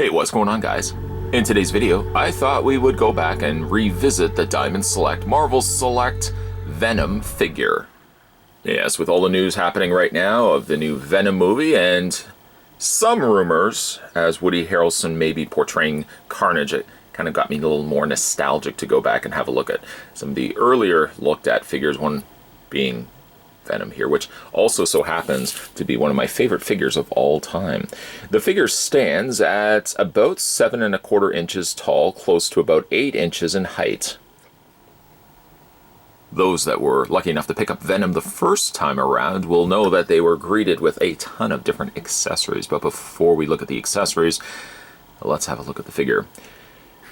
Hey, what's going on, guys? In today's video, I thought we would go back and revisit the Diamond Select Marvel Select Venom figure. Yes, with all the news happening right now of the new Venom movie and some rumors as Woody Harrelson may be portraying Carnage, it kind of got me a little more nostalgic to go back and have a look at some of the earlier looked at figures, one being Venom here, which also so happens to be one of my favorite figures of all time. The figure stands at about 7¼ inches tall, close to about 8 inches in height. Those that were lucky enough to pick up Venom the first time around will know that they were greeted with a ton of different accessories. But before we look at the accessories, let's have a look at the figure.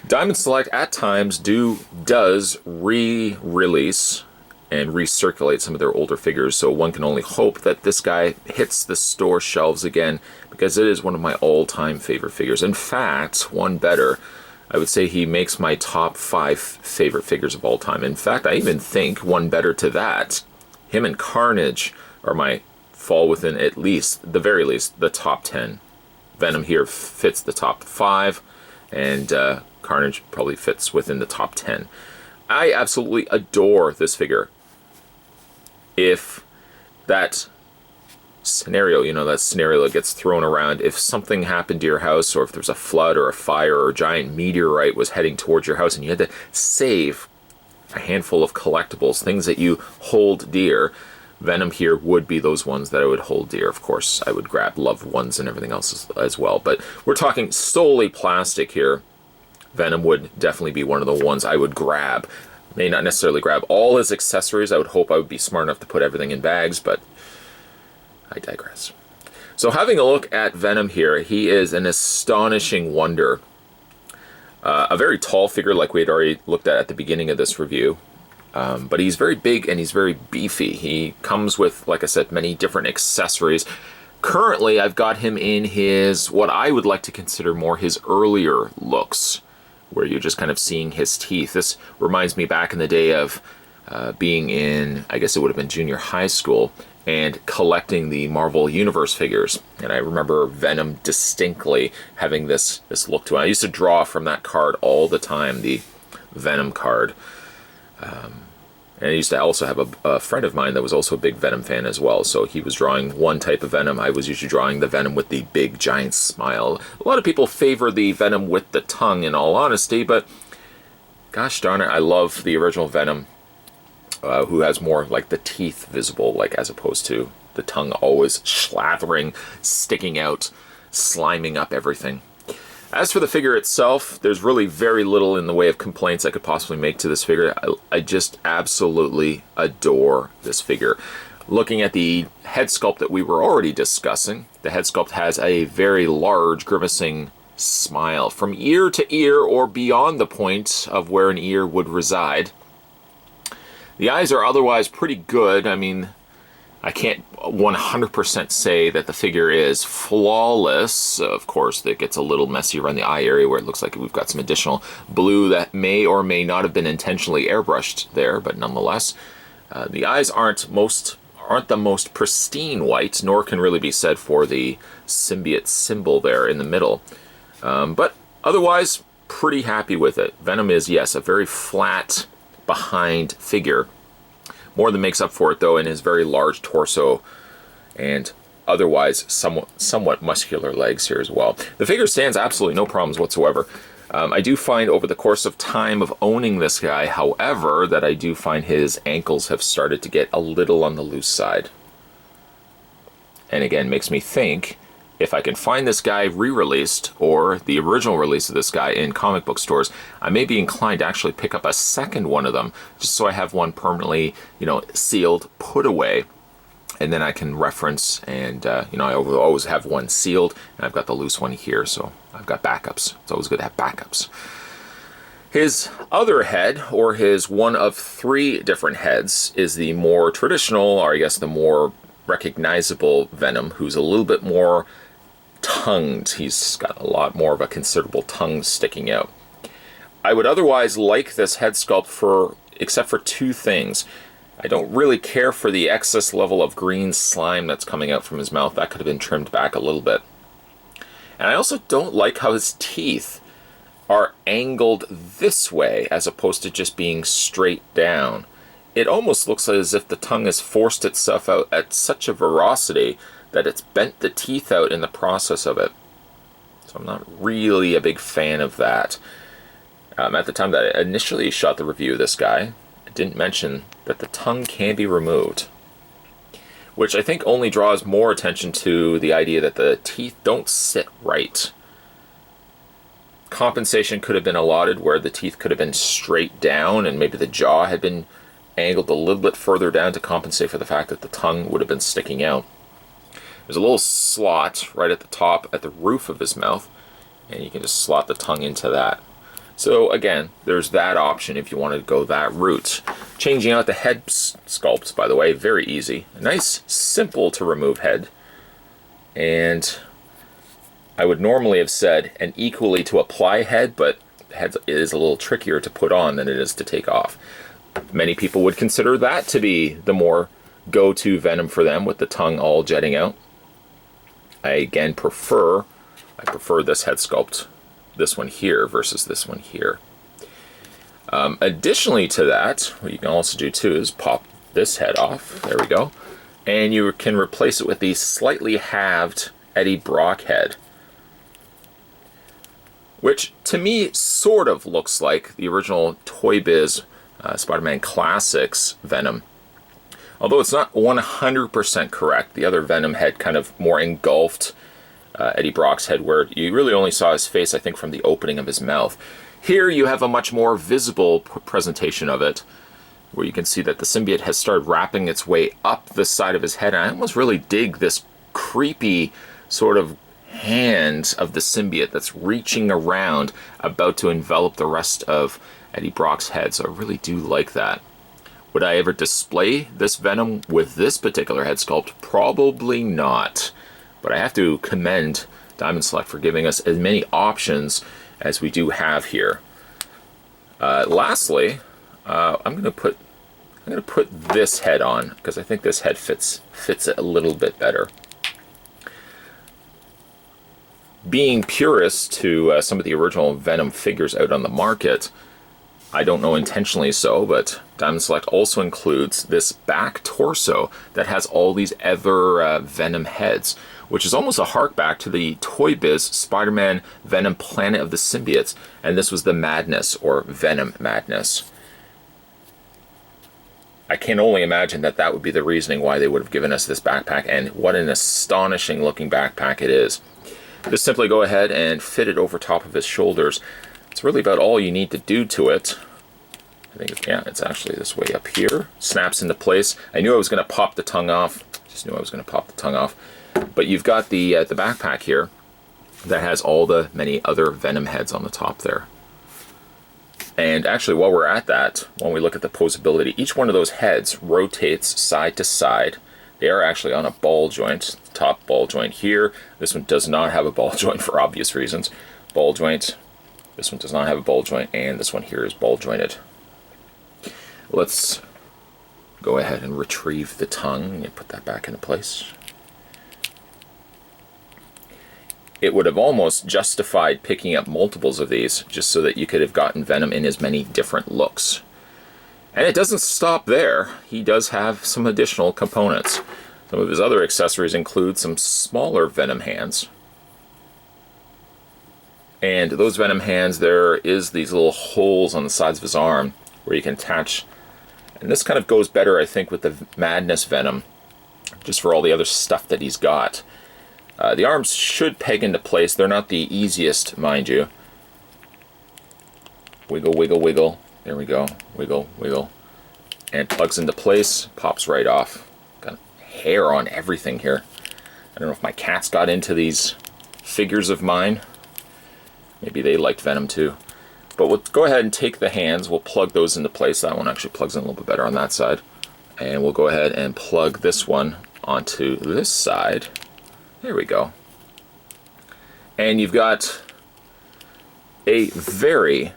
Diamond Select at times does re-release and recirculate some of their older figures, so one can only hope that this guy hits the store shelves again, because it is one of my all-time favorite figures. In fact, one better, I would say he makes my top 5 favorite figures of all time. In fact, I even think one better to that, him and Carnage fall within at least, the very least, the top 10. Venom here fits the top 5, and Carnage probably fits within the top 10. I absolutely adore this figure. If that scenario, that scenario that gets thrown around, if something happened to your house, or if there's a flood or a fire or a giant meteorite was heading towards your house and you had to save a handful of collectibles, things that you hold dear, Venom here would be those ones that I would hold dear. Of course, I would grab loved ones and everything else as well, but we're talking solely plastic here. Venom would definitely be one of the ones I would grab. May not necessarily grab all his accessories. I would hope I would be smart enough to put everything in bags, but I digress. So having a look at Venom here, he is an astonishing wonder. A very tall figure like we had already looked at the beginning of this review. But he's very big and he's very beefy. He comes with, like I said, many different accessories. Currently, I've got him in his, what I would like to consider more his earlier looks, where you're just kind of seeing his teeth. This reminds me back in the day of being in, I guess it would have been junior high school, and collecting the Marvel Universe figures. And I remember Venom distinctly having this look to it. I used to draw from that card all the time, the Venom card. And I used to also have a friend of mine that was also a big Venom fan as well. So he was drawing one type of Venom. I was usually drawing the Venom with the big giant smile. A lot of people favor the Venom with the tongue, in all honesty, but gosh darn it, I love the original Venom, who has more like the teeth visible, like as opposed to the tongue always slathering, sticking out, sliming up everything. As for the figure itself, there's really very little in the way of complaints I could possibly make to this figure. I just absolutely adore this figure. Looking at the head sculpt that we were already discussing, the head sculpt has a very large grimacing smile from ear to ear, or beyond the point of where an ear would reside. The eyes are otherwise pretty good. I mean, I can't 100% say that the figure is flawless. Of course, it gets a little messy around the eye area where it looks like we've got some additional blue that may or may not have been intentionally airbrushed there, but nonetheless, the eyes aren't the most pristine white, nor can really be said for the symbiote symbol there in the middle. But otherwise, pretty happy with it. Venom is, yes, a very flat behind figure. More than makes up for it, though, in his very large torso and otherwise somewhat muscular legs here as well. The figure stands absolutely no problems whatsoever. I do find over the course of time of owning this guy, however, that I do find his ankles have started to get a little on the loose side. And again, makes me think, if I can find this guy re-released, or the original release of this guy in comic book stores, I may be inclined to actually pick up a second one of them, just so I have one permanently, sealed, put away, and then I can reference, and, I always have one sealed, and I've got the loose one here, so I've got backups. It's always good to have backups. His other head, or his one of 3 different heads, is the more traditional, or I guess the more recognizable Venom, who's a little bit more tongued. He's got a lot more of a considerable tongue sticking out. I would otherwise like this head sculpt except for 2 things. I don't really care for the excess level of green slime that's coming out from his mouth. That could have been trimmed back a little bit. And I also don't like how his teeth are angled this way as opposed to just being straight down. It almost looks as if the tongue has forced itself out at such a velocity that it's bent the teeth out in the process of it. So I'm not really a big fan of that. At the time that I initially shot the review of this guy, I didn't mention that the tongue can be removed, which I think only draws more attention to the idea that the teeth don't sit right. Compensation could have been allotted where the teeth could have been straight down and maybe the jaw had been angled a little bit further down to compensate for the fact that the tongue would have been sticking out. There's a little slot right at the top at the roof of his mouth, and you can just slot the tongue into that. So again, there's that option if you want to go that route. Changing out the head sculpts, by the way, very easy. A nice, simple to remove head. And I would normally have said an equally to apply head, but head is a little trickier to put on than it is to take off. Many people would consider that to be the more go-to Venom for them, with the tongue all jetting out. I again prefer this head sculpt, this one here versus this one here. Additionally to that, what you can also do too is pop this head off. There we go. And you can replace it with the slightly halved Eddie Brock head, which to me sort of looks like the original Toy Biz Spider-Man Classics Venom. Although it's not 100% correct. The other Venom head kind of more engulfed Eddie Brock's head, where you really only saw his face, I think, from the opening of his mouth. Here you have a much more visible presentation of it, where you can see that the symbiote has started wrapping its way up the side of his head. And I almost really dig this creepy sort of hand of the symbiote that's reaching around, about to envelop the rest of Eddie Brock's head. So I really do like that. Would I ever display this Venom with this particular head sculpt? Probably not. But I have to commend Diamond Select for giving us as many options as we do have here. Lastly, I'm gonna put this head on because I think this head fits it a little bit better. Being purist to some of the original Venom figures out on the market, I don't know intentionally so, but Diamond Select also includes this back torso that has all these other Venom heads, which is almost a hark back to the Toy Biz Spider-Man Venom Planet of the Symbiotes, and this was the Madness, or Venom Madness. I can only imagine that that would be the reasoning why they would have given us this backpack, and what an astonishing looking backpack it is. Just simply go ahead and fit it over top of his shoulders. It's really about all you need to do to it. I think, yeah, it's actually this way up here. Snaps into place. I knew I was going to pop the tongue off. Just knew I was going to pop the tongue off. But you've got the backpack here that has all the many other Venom heads on the top there. And actually, while we're at that, when we look at the poseability, each one of those heads rotates side to side. They are actually on a ball joint. Top ball joint here. This one does not have a ball joint for obvious reasons. Ball joint. This one does not have a ball joint, and this one here is ball jointed. Let's go ahead and retrieve the tongue and put that back into place. It would have almost justified picking up multiples of these just so that you could have gotten Venom in as many different looks. And it doesn't stop there. He does have some additional components. Some of his other accessories include some smaller Venom hands. And those Venom hands, there is these little holes on the sides of his arm where you can attach. And this kind of goes better, I think, with the Madness Venom, just for all the other stuff that he's got. The arms should peg into place. They're not the easiest, mind you. Wiggle, wiggle, wiggle. There we go. Wiggle, wiggle. And plugs into place, pops right off. Got hair on everything here. I don't know if my cats got into these figures of mine. Maybe they liked Venom too. But we'll go ahead and take the hands. We'll plug those into place. That one actually plugs in a little bit better on that side. And we'll go ahead and plug this one onto this side. There we go. And you've got a very,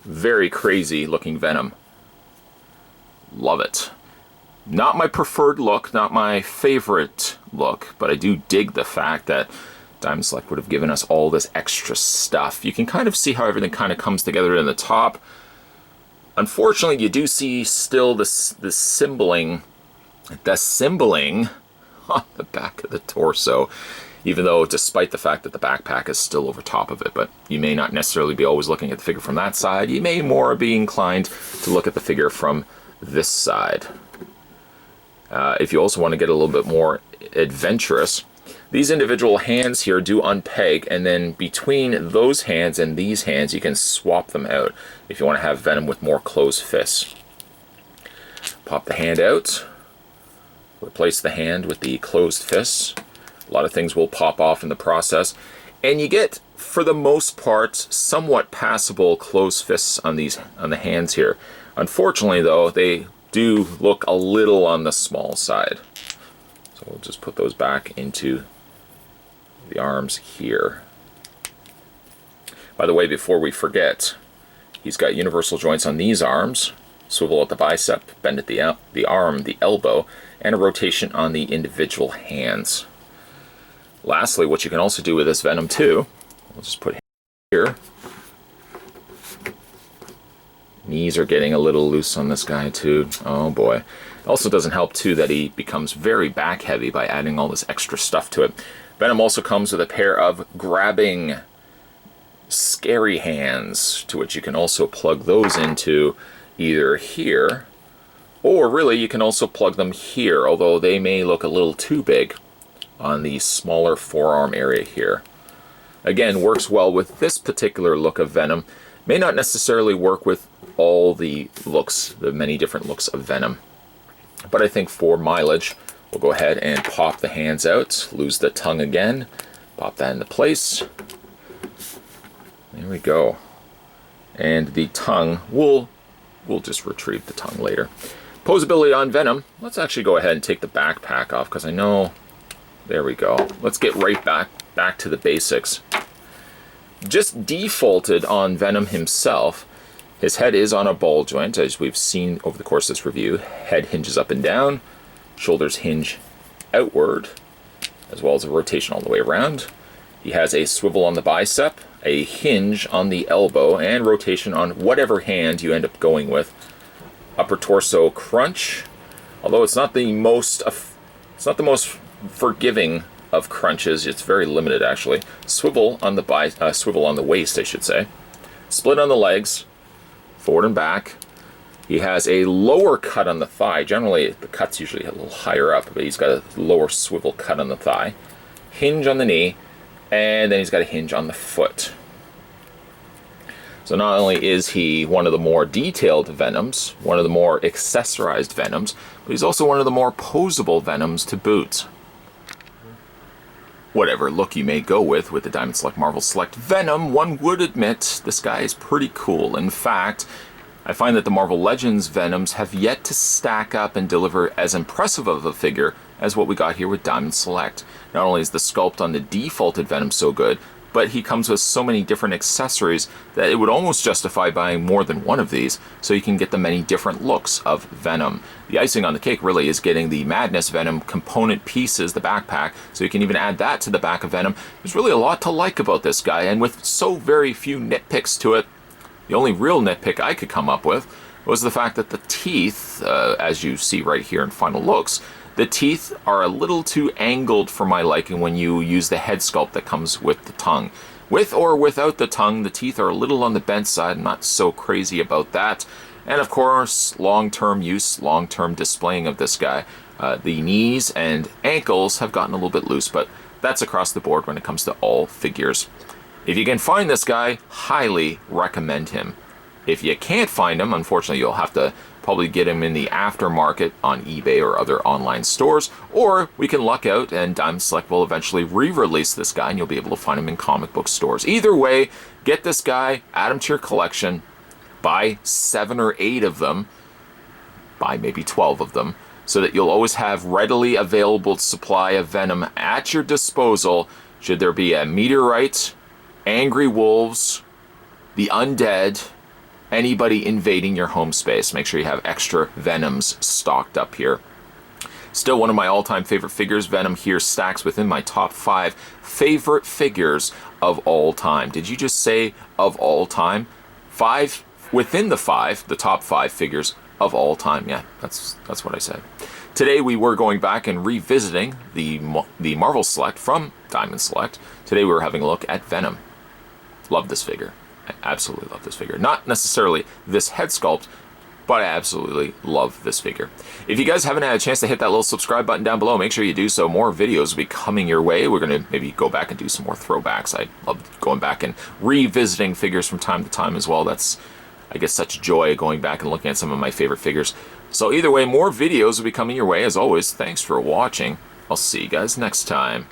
very crazy looking Venom. Love it. Not my preferred look, not my favorite look, but I do dig the fact that Diamond Select would have given us all this extra stuff. You can kind of see how everything kind of comes together in the top. Unfortunately, you do see still this symboling on the back of the torso, even though despite the fact that the backpack is still over top of it. But you may not necessarily be always looking at the figure from that side. You may more be inclined to look at the figure from this side. If you also want to get a little bit more adventurous, these individual hands here do unpeg, and then between those hands and these hands you can swap them out if you want to have Venom with more closed fists. Pop the hand out, replace the hand with the closed fists. A lot of things will pop off in the process, and you get, for the most part, somewhat passable closed fists on the hands here. Unfortunately though, they do look a little on the small side. So we'll just put those back into the arms here. By the way, before we forget, he's got universal joints on these arms, swivel at the bicep, bend at the arm, the elbow, and a rotation on the individual hands. Lastly, what you can also do with this Venom too, we'll just put him here. Knees are getting a little loose on this guy too. Oh boy. It also doesn't help too that he becomes very back heavy by adding all this extra stuff to it. Venom also comes with a pair of grabbing scary hands, to which you can also plug those into either here, or really you can also plug them here, although they may look a little too big on the smaller forearm area here. Again, works well with this particular look of Venom. May not necessarily work with all the looks, the many different looks of Venom. But I think for mileage, we'll go ahead and pop the hands out, lose the tongue again, pop that into place. There we go. And the tongue, we'll just retrieve the tongue later. Poseability on Venom. Let's actually go ahead and take the backpack off, because I know, there we go. Let's get right back to the basics. Just defaulted on Venom himself. His head is on a ball joint, as we've seen over the course of this review. Head hinges up and down, shoulders hinge outward, as well as a rotation all the way around. He has a swivel on the bicep, a hinge on the elbow, and rotation on whatever hand you end up going with. Upper torso crunch, although it's not the most forgiving of crunches. It's very limited actually. Swivel on the swivel on the waist, I should say. Split on the legs, forward and back. He has a lower cut on the thigh. Generally, the cut's usually a little higher up, but he's got a lower swivel cut on the thigh. Hinge on the knee, and then he's got a hinge on the foot. So not only is he one of the more detailed Venoms, one of the more accessorized Venoms, but he's also one of the more posable Venoms to boot. Whatever look you may go with the Diamond Select Marvel Select Venom, one would admit this guy is pretty cool. In fact, I find that the Marvel Legends Venoms have yet to stack up and deliver as impressive of a figure as what we got here with Diamond Select. Not only is the sculpt on the defaulted Venom so good, but he comes with so many different accessories that it would almost justify buying more than one of these so you can get the many different looks of Venom. The icing on the cake really is getting the Madness Venom component pieces, the backpack, so you can even add that to the back of Venom. There's really a lot to like about this guy, and with so very few nitpicks to it, the only real nitpick I could come up with was the fact that the teeth, as you see right here in final looks, the teeth are a little too angled for my liking when you use the head sculpt that comes with the tongue. With or without the tongue, the teeth are a little on the bent side. I'm not so crazy about that. And of course, long-term use, long-term displaying of this guy. The knees and ankles have gotten a little bit loose, but that's across the board when it comes to all figures. If you can find this guy, highly recommend him. If you can't find him, unfortunately, you'll have to probably get him in the aftermarket on eBay or other online stores, or we can luck out and Diamond Select will eventually re-release this guy and you'll be able to find him in comic book stores. Either way, get this guy, add him to your collection, buy 7 or 8 of them, buy maybe 12 of them, so that you'll always have readily available supply of Venom at your disposal should there be a meteorite, angry wolves, the undead, anybody invading your home space. Make sure you have extra Venoms stocked up here. Still one of my all-time favorite figures. Venom here stacks within my top 5 favorite figures of all time. Did you just say of all time? 5 within the 5, the top 5 figures of all time. Yeah, that's what I said. Today we were going back and revisiting the Marvel Select from Diamond Select. Today we were having a look at Venom. Love this figure. I absolutely love this figure. Not necessarily this head sculpt, but I absolutely love this figure. If you guys haven't had a chance to hit that little subscribe button down below, make sure you do so. More videos will be coming your way. We're going to maybe go back and do some more throwbacks. I love going back and revisiting figures from time to time as well. That's, I guess, such joy going back and looking at some of my favorite figures. So either way, more videos will be coming your way. As always, thanks for watching. I'll see you guys next time.